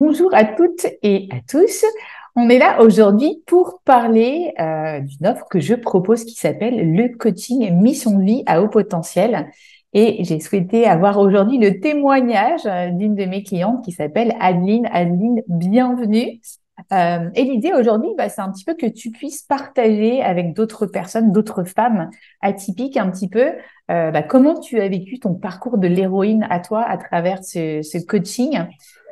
Bonjour à toutes et à tous. On est là aujourd'hui pour parler d'une offre que je propose qui s'appelle le coaching mission de vie à haut potentiel. Et j'ai souhaité avoir aujourd'hui le témoignage d'une de mes clientes qui s'appelle Adeline. Adeline, bienvenue. Et l'idée aujourd'hui, c'est un petit peu que tu puisses partager avec d'autres personnes, d'autres femmes atypiques un petit peu, comment tu as vécu ton parcours de l'héroïne à toi à travers ce coaching.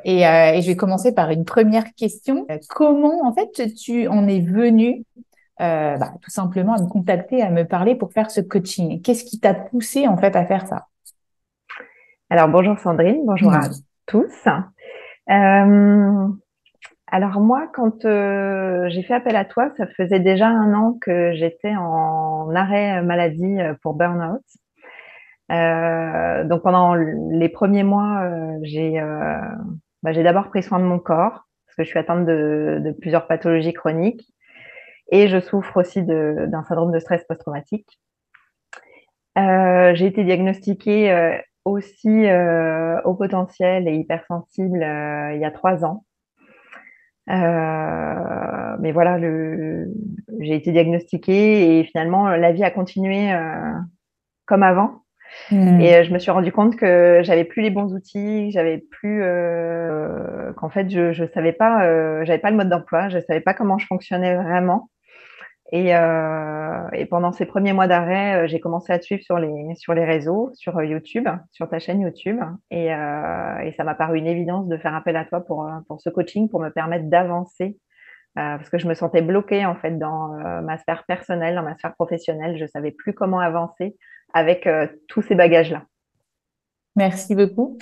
Et je vais commencer par une première question. Comment, en fait, tu en es venu tout simplement à me contacter, à me parler pour faire ce coaching? Qu'est-ce qui t'a poussé, en fait, à faire ça? Alors bonjour Sandrine, bonjour à Mhm. tous. Euh, alors moi, quand j'ai fait appel à toi, ça faisait déjà 1 an que j'étais en arrêt maladie pour burn-out. Donc pendant les premiers mois, j'ai d'abord pris soin de mon corps parce que je suis atteinte de plusieurs pathologies chroniques et je souffre aussi d'un syndrome de stress post-traumatique. J'ai été diagnostiquée aussi au potentiel et hypersensible il y a 3 ans. Mais voilà, j'ai été diagnostiquée et finalement la vie a continué comme avant. Et Mhm. je me suis rendu compte que j'avais plus les bons outils, j'avais plus, qu'en fait je savais pas, j'avais pas le mode d'emploi, je savais pas comment je fonctionnais vraiment. Et pendant ces premiers mois d'arrêt, j'ai commencé à te suivre sur les réseaux, sur YouTube, sur ta chaîne YouTube. Et ça m'a paru une évidence de faire appel à toi pour ce coaching, pour me permettre d'avancer. Parce que je me sentais bloquée en fait dans ma sphère personnelle, dans ma sphère professionnelle. Je ne savais plus comment avancer avec tous ces bagages-là. Merci beaucoup.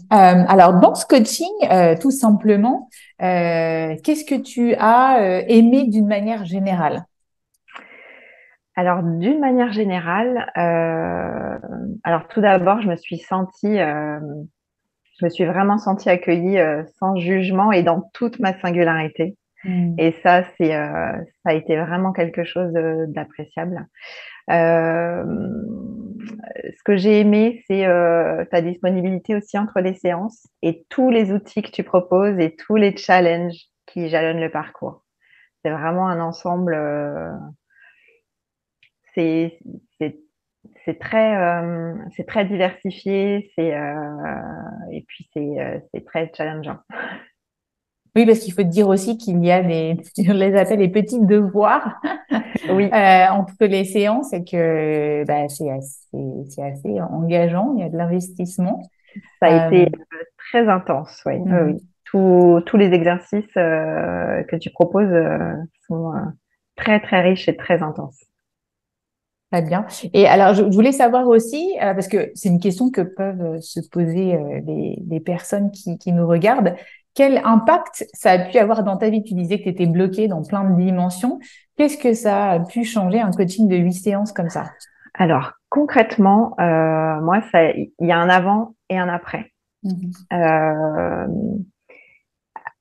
Alors, dans ce coaching, tout simplement, qu'est-ce que tu as aimé d'une manière générale? Alors, d'une manière générale, alors tout d'abord, je me suis vraiment sentie accueillie sans jugement et dans toute ma singularité. Mhm. Et ça a été vraiment quelque chose d'appréciable. Euh, Ce que j'ai aimé, c'est ta disponibilité aussi entre les séances et tous les outils que tu proposes et tous les challenges qui jalonnent le parcours. C'est vraiment un ensemble. C'est c'est c'est très diversifié. Et puis c'est très challengeant. Oui, parce qu'il faut te dire aussi qu'il y a des, on les appelle les petits devoirs Oui, entre les séances et que c'est assez engageant, il y a de l'investissement. ça a Euh, été très intense. Oui, oui, mhm. oui. Tous les exercices que tu proposes sont très très riches et très intenses. Très bien. Et alors, je voulais savoir aussi, parce que c'est une question que peuvent se poser les personnes qui nous regardent, quel impact ça a pu avoir dans ta vie? Tu disais que tu étais bloquée dans plein de dimensions. Qu'est-ce que ça a pu changer un coaching de 8 séances comme ça? Alors concrètement, moi, il y a un avant et un après. Mhm. Euh,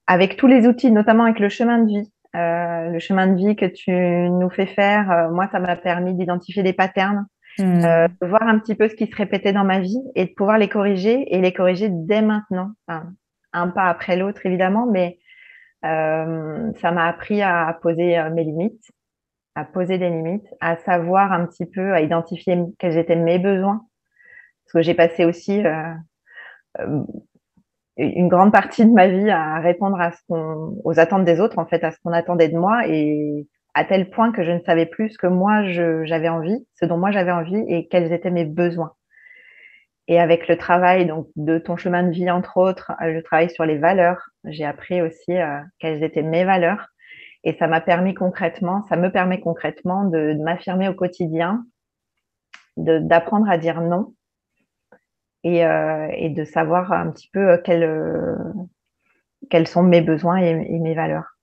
Avec tous les outils, notamment avec le chemin de vie que tu nous fais faire, moi, ça m'a permis d'identifier des patterns, Mhm. de voir un petit peu ce qui se répétait dans ma vie et de pouvoir les corriger et les corriger dès maintenant. Enfin, un pas après l'autre, évidemment, mais ça m'a appris à poser mes limites, à poser des limites, à savoir un petit peu, à identifier quels étaient mes besoins. Parce que j'ai passé aussi euh, une grande partie de ma vie à répondre aux attentes des autres, en fait, à ce qu'on attendait de moi, et à tel point que je ne savais plus ce que moi j'avais envie, ce dont moi j'avais envie et quels étaient mes besoins. Et avec le travail donc de ton chemin de vie, entre autres, le travail sur les valeurs, j'ai appris aussi quelles étaient mes valeurs. Et ça me permet concrètement de m'affirmer au quotidien, d'apprendre à dire non et de savoir un petit peu quels sont mes besoins et mes valeurs.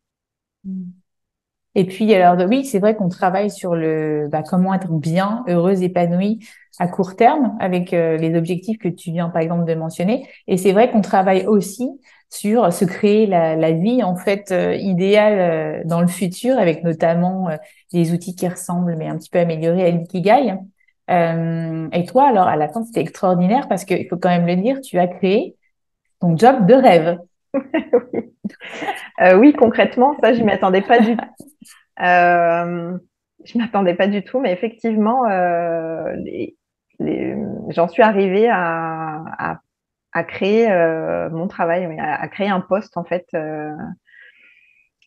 Et puis, alors, oui, c'est vrai qu'on travaille sur comment être bien, heureuse, épanouie à court terme avec les objectifs que tu viens, par exemple, de mentionner. Et c'est vrai qu'on travaille aussi sur se créer la vie, en fait, idéale dans le futur avec notamment des outils qui ressemblent, mais un petit peu améliorés à l'ikigai. Et toi, alors, à la fin, c'était extraordinaire parce qu'il faut quand même le dire, tu as créé ton job de rêve. Oui, concrètement, ça, je m'y attendais pas du tout. Je m'attendais pas du tout, mais effectivement, les- j'en suis arrivée à créer mon travail, oui, à créer un poste, en fait,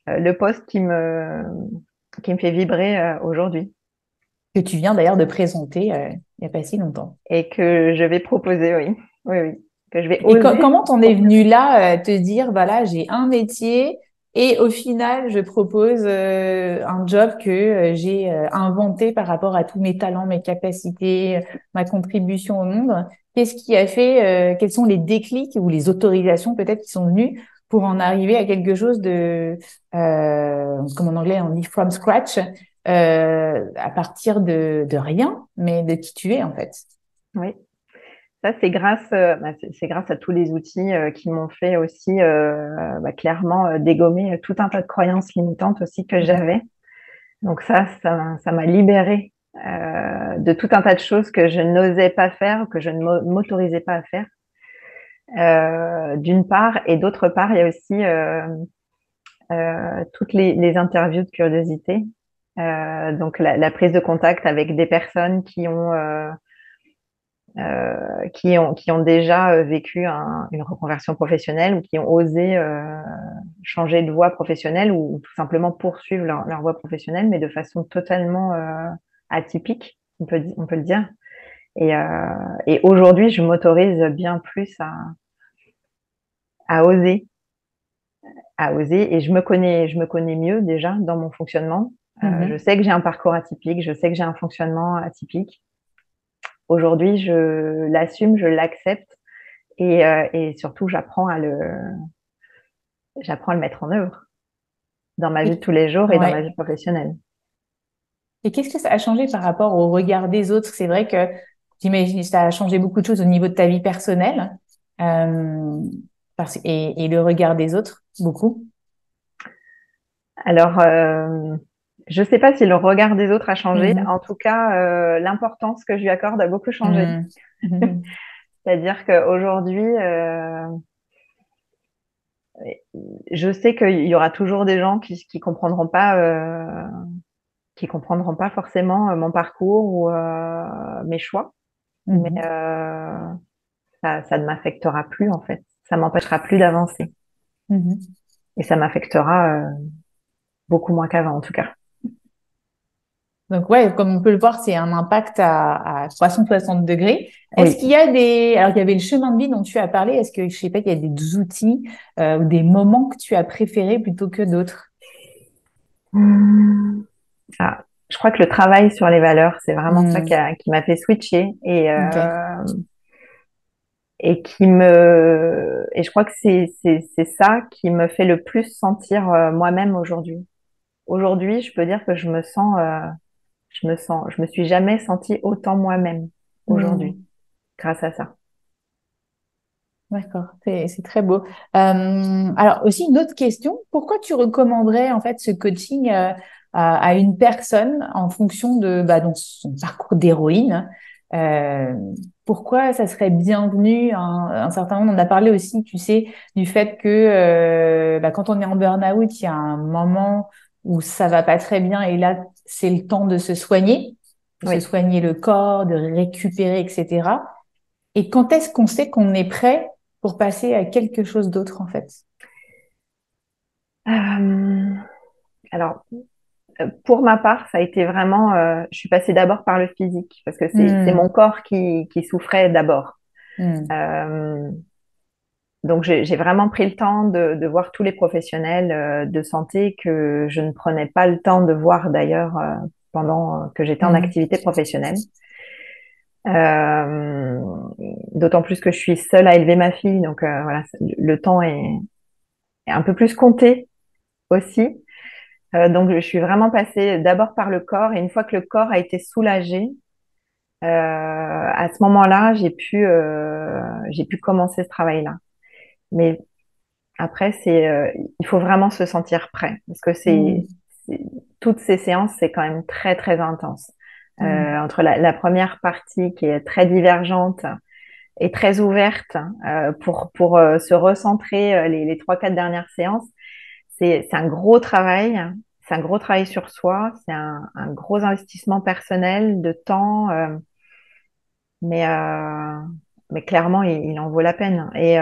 le poste qui me fait vibrer aujourd'hui Que tu viens d'ailleurs de présenter il n'y a pas si longtemps. et que je vais proposer, oui, oui, oui, que je vais Et oser comment t'en es venu proposer. là, te dire, voilà, j'ai un métier et au final, je propose un job que j'ai inventé par rapport à tous mes talents, mes capacités, ma contribution au monde. Qu'est-ce qui a fait, quels sont les déclics ou les autorisations peut-être qui sont venues pour en arriver à quelque chose comme en anglais on dit from scratch, à partir de rien, mais de qui tu es en fait. Oui. Ça, c'est c'est grâce à tous les outils qui m'ont fait aussi clairement dégommer tout un tas de croyances limitantes aussi que Mhm. j'avais. Donc ça m'a libérée de tout un tas de choses que je n'osais pas faire, que je ne m'autorisais pas à faire, d'une part. Et d'autre part, il y a aussi toutes les interviews de curiosité. Donc la prise de contact avec des personnes qui ont déjà vécu une reconversion professionnelle ou qui ont osé changer de voie professionnelle ou tout simplement poursuivre leur voie professionnelle, mais de façon totalement atypique, on peut le dire. Et, euh, et aujourd'hui, je m'autorise bien plus à oser, à oser. Et je me connais mieux déjà dans mon fonctionnement. Je Mhm. sais que j'ai un parcours atypique, je sais que j'ai un fonctionnement atypique. Aujourd'hui, je l'assume, je l'accepte et surtout, j'apprends à le mettre en œuvre dans ma vie de Et, tous les jours et dans ma ouais. vie professionnelle. Et qu'est-ce que ça a changé par rapport au regard des autres? C'est vrai que j'imagine que ça a changé beaucoup de choses au niveau de ta vie personnelle, euh, et le regard des autres, beaucoup. Alors, je ne sais pas si le regard des autres a changé. Mhm. En tout cas, l'importance que je lui accorde a beaucoup changé. Mhm. Mhm. C'est-à-dire qu'aujourd'hui, je sais qu'il y aura toujours des gens qui comprendront pas forcément mon parcours ou mes choix, mais Mhm. ça ne m'affectera plus en fait. Ça m'empêchera plus d'avancer Mhm. et ça m'affectera beaucoup moins qu'avant en tout cas. Donc ouais, comme on peut le voir, c'est un impact à 360 degrés. Est-ce Oui. qu'il y a alors il y avait le chemin de vie dont tu as parlé. Est-ce que, je sais pas, il y a des outils ou des moments que tu as préférés plutôt que d'autres? Mmh. Ah, je crois que le travail sur les valeurs, c'est vraiment ça Hmm. qui m'a fait switcher Ok. et je crois que c'est ça qui me fait le plus sentir moi-même aujourd'hui. Aujourd'hui, je peux dire que je me suis jamais sentie autant moi-même aujourd'hui Hmm. grâce à ça. D'accord, c'est très beau. Alors aussi une autre question, pourquoi tu recommanderais en fait ce coaching à une personne en fonction de donc son parcours d'héroïne? Euh, Pourquoi ça serait bienvenu un certain moment? On a parlé aussi, tu sais, du fait que quand on est en burn-out, il y a un moment où ça va pas très bien et là c'est le temps de se Oui. soigner le corps, de récupérer, etc. Et quand est-ce qu'on sait qu'on est prêt pour passer à quelque chose d'autre, en fait? Euh, alors, pour ma part, ça a été vraiment, je suis passée d'abord par le physique parce que c'est mon Hmm, corps qui souffrait d'abord. hmm, Euh, donc j'ai vraiment pris le temps de voir tous les professionnels de santé que je ne prenais pas le temps de voir d'ailleurs pendant que j'étais en hmm, activité professionnelle. Euh, D'autant plus que je suis seule à élever ma fille, donc voilà, le temps est un peu plus compté aussi. Donc je suis vraiment passée d'abord par le corps et une fois que le corps a été soulagé, à ce moment-là, j'ai pu commencer ce travail-là. Mais après, il faut vraiment se sentir prêt parce que hmm, c'est- toutes ces séances, c'est quand même très, très intense. hmm, Entre la première partie qui est très divergente et très ouverte pour se recentrer les 3-4 dernières séances. C'est un gros travail. C'est un gros travail sur soi. C'est un gros investissement personnel de temps. Mais, euh, mais clairement, il en vaut la peine. Et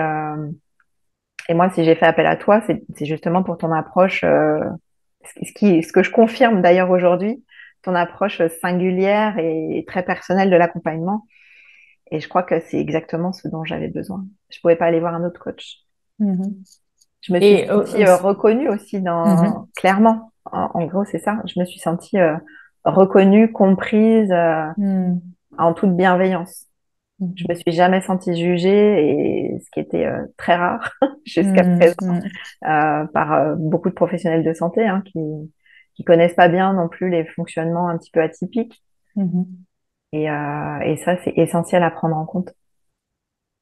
moi, si j'ai fait appel à toi, c'est justement pour ton approche, ce que je confirme d'ailleurs aujourd'hui, ton approche singulière et très personnelle de l'accompagnement. Et je crois que c'est exactement ce dont j'avais besoin. Je pouvais pas aller voir un autre coach. Mhm. Je me suis Et sentie reconnue aussi mhm. clairement. En gros, c'est ça. Je me suis sentie reconnue, comprise, Mhm. en toute bienveillance. Je me Mhm. suis jamais sentie jugée et ce qui était très rare jusqu'à Mhm. présent par beaucoup de professionnels de santé qui connaissent pas bien non plus les fonctionnements un petit peu atypiques. Mhm. Et ça, c'est essentiel à prendre en compte.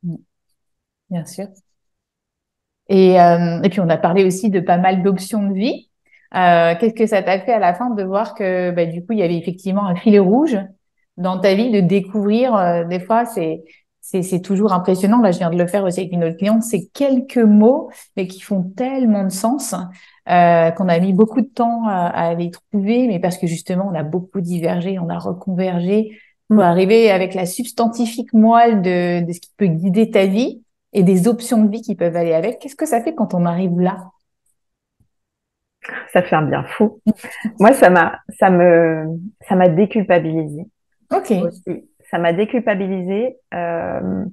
Mhm. Bien sûr. Et puis, on a parlé aussi de pas mal d'options de vie. Qu'est-ce que ça t'a fait à la fin de voir que bah, du coup, il y avait effectivement un fil rouge dans ta vie, de découvrir, des fois, c'est toujours impressionnant. Là, je viens de le faire aussi avec une autre cliente. C'est quelques mots, mais qui font tellement de sens, qu'on a mis beaucoup de temps à les trouver, mais parce que justement, on a beaucoup divergé, on a reconvergé pour Mm. arriver avec la substantifique moelle de ce qui peut guider ta vie et des options de vie qui peuvent aller avec. Qu'est-ce que ça fait quand on arrive là? Ça fait un bien fou. Moi, ça m'a déculpabilisée Ok. aussi. Ça m'a déculpabilisée de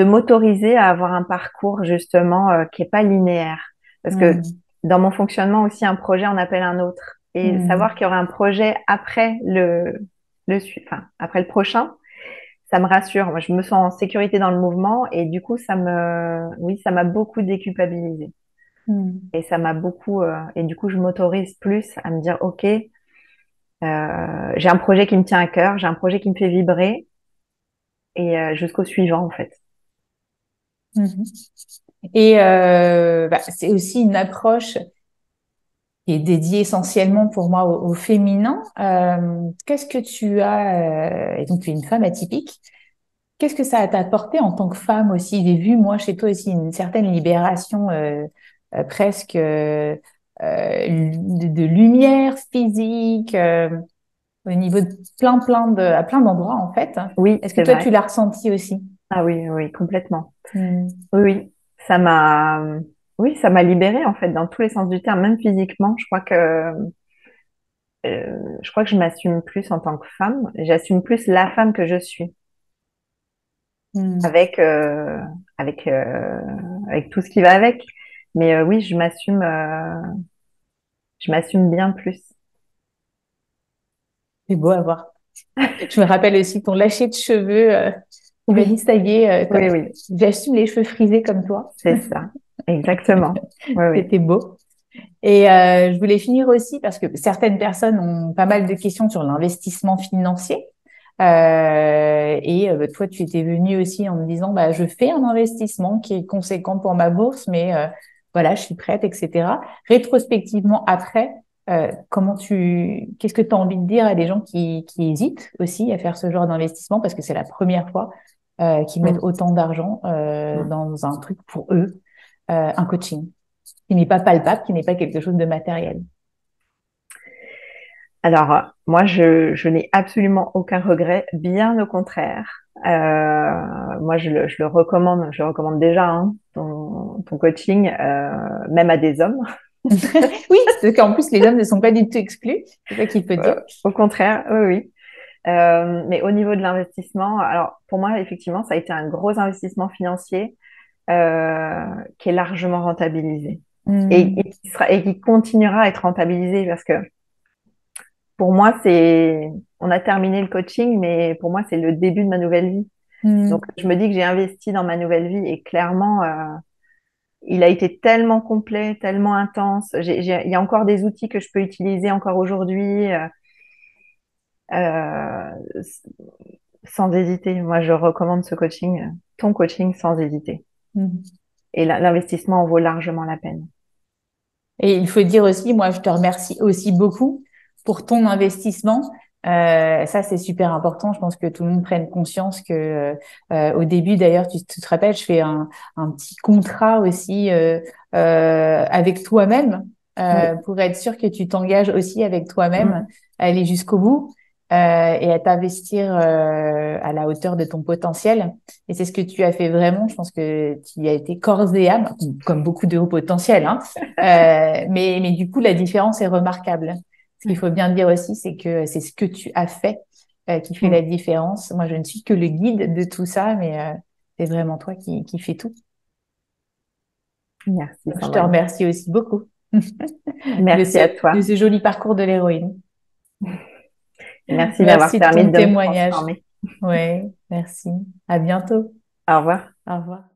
m'autoriser à avoir un parcours justement qui est pas linéaire. Parce que Hmm. dans mon fonctionnement aussi, un projet en appelle un autre. Et savoir Hmm. qu'il y aura un projet après enfin, après le prochain, ça me rassure. Moi, je me sens en sécurité dans le mouvement et du coup, oui, ça m'a beaucoup déculpabilisée. Hmm. Et ça m'a beaucoup, et du coup, je m'autorise plus à me dire, OK, j'ai un projet qui me tient à cœur, j'ai un projet qui me fait vibrer et jusqu'au suivant, en fait. Mhm. Et bah, c'est aussi une approche qui est dédiée essentiellement pour moi au féminin. Qu'est-ce que tu as, et donc tu es une femme atypique, qu'est-ce que ça t'a apporté en tant que femme aussi? J'ai vu, moi, chez toi aussi, une certaine libération presque de lumière physique au niveau de à plein d'endroits, en fait. Oui, Est-ce que c'est toi, vrai. tu l'as ressenti aussi? Ah oui, oui, complètement. Hmm. Oui, oui. Ça m'a, oui, ça m'a libérée, en fait, dans tous les sens du terme, même physiquement. Je crois que je m'assume plus en tant que femme. J'assume plus la femme que je suis Hmm. avec, avec, avec tout ce qui va avec. Mais oui, je m'assume bien plus. C'est beau à voir. Je me rappelle aussi ton lâcher de cheveux. Tu m'as Oui, dit, ça y est, oui, oui, j'assume les cheveux frisés comme toi. c'est ça. Exactement. Oui, oui. C'était beau. Et je voulais finir aussi parce que certaines personnes ont pas mal de questions sur l'investissement financier. Toi, tu étais venue aussi en me disant, bah, je fais un investissement qui est conséquent pour ma bourse, mais voilà, je suis prête, etc. Rétrospectivement, après, qu'est-ce que tu as envie de dire à des gens qui hésitent aussi à faire ce genre d'investissement parce que c'est la première fois qu'ils mettent Mm, autant d'argent mm. dans un truc pour eux, un coaching qui n'est pas palpable, qui n'est pas quelque chose de matériel. Alors, moi, je n'ai absolument aucun regret, bien au contraire. Moi, je le recommande déjà, hein, ton coaching, même à des hommes. Oui, parce qu'en plus, les hommes ne sont pas du tout exclus. C'est ça qu'il faut dire. Au contraire, oui, oui. Mais au niveau de l'investissement, alors pour moi, effectivement, ça a été un gros investissement financier qui est largement rentabilisé Hmm. et qui continuera à être rentabilisé parce que pour moi, on a terminé le coaching, mais pour moi, c'est le début de ma nouvelle vie. Donc, Hmm. je me dis que j'ai investi dans ma nouvelle vie et clairement, il a été tellement complet, tellement intense. Il y a encore des outils que je peux utiliser encore aujourd'hui euh, sans hésiter. Moi, je recommande ce coaching, ton coaching sans hésiter. Hmm. Et l'investissement en vaut largement la peine. Et il faut dire aussi, moi, je te remercie aussi beaucoup pour ton investissement Ça, c'est super important. Je pense que tout le monde prenne conscience que au début, d'ailleurs, tu te rappelles, je fais un petit contrat aussi avec toi-même Oui. pour être sûr que tu t'engages aussi avec toi-même Mm. à aller jusqu'au bout et à t'investir à la hauteur de ton potentiel. Et c'est ce que tu as fait vraiment. Je pense que tu y as été corps et âme, comme beaucoup de hauts potentiels, hein. Mais du coup, la différence est remarquable. Ce qu'il Ouais. faut bien dire aussi, c'est que c'est ce que tu as fait qui fait la Mm. différence. Moi, je ne suis que le guide de tout ça, mais c'est vraiment toi qui fais tout. Merci Donc, je te Sandrine. remercie aussi beaucoup Merci à de toi. ce joli parcours de l'héroïne. Merci d'avoir Merci de permis ton de me témoignage. transformer. Oui, merci. À bientôt. Au revoir. Au revoir.